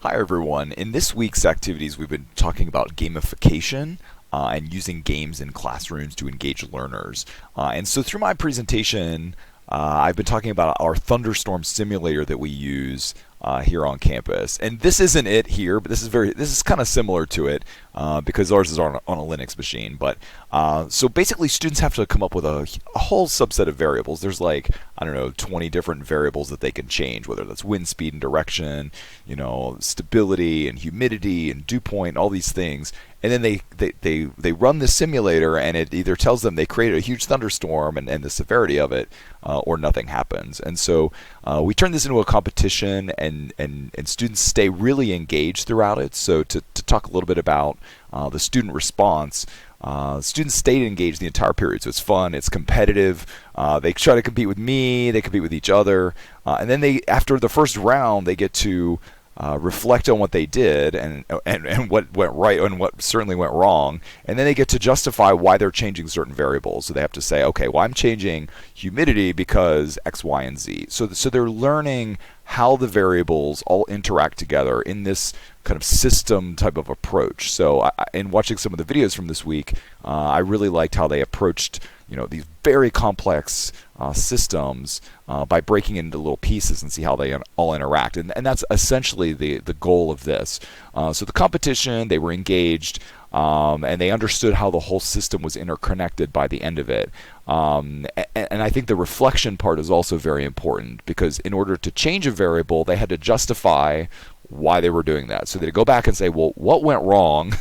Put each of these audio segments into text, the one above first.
Hi everyone. In this week's activities, we've been talking about gamification and using games in classrooms to engage learners. And so through my presentation, I've been talking about our thunderstorm simulator that we use here on campus. And this isn't it here, but this is kind of similar to it because ours is on a Linux machine. But so basically, students have to come up with a whole subset of variables. There's like, I don't know, 20 different variables that they can change, whether that's wind speed and direction, stability and humidity and dew point, all these things. And then they run the simulator, and it either tells them they created a huge thunderstorm and the severity of it, or nothing happens. And so we turn this into a competition, and students stay really engaged throughout it. So to talk a little bit about the student response, students stayed engaged the entire period. So it's fun, it's competitive. They try to compete with me, they compete with each other, and then after the first round, they get to reflect on what they did and what went right and what certainly went wrong, and then they get to justify why they're changing certain variables. So they have to say, okay, well, I'm changing humidity because X, Y, and Z. So they're learning how the variables all interact together in this kind of system type of approach. So in watching some of the videos from this week, I really liked how they approached these very complex systems by breaking it into little pieces and see how they all interact. And that's essentially the goal of this. So the competition, they were engaged, and they understood how the whole system was interconnected by the end of it. And I think the reflection part is also very important, because in order to change a variable, they had to justify why they were doing that. So they go back and say, well, what went wrong?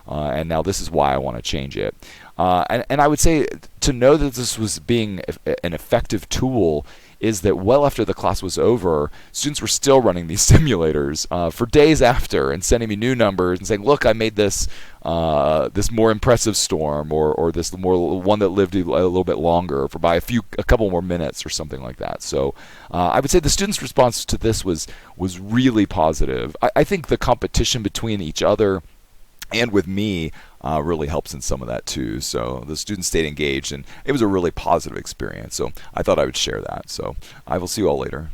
And now this is why I want to change it. And I would say to know that this was being an effective tool is that well after the class was over, students were still running these simulators for days after and sending me new numbers and saying, look, I made this this more impressive storm, or this more one that lived a little bit longer by a couple more minutes or something like that. So I would say the students' response to this was really positive. I think the competition between each other and with me really helps in some of that too. So the students stayed engaged, and it was a really positive experience. So I thought I would share that. So I will see you all later.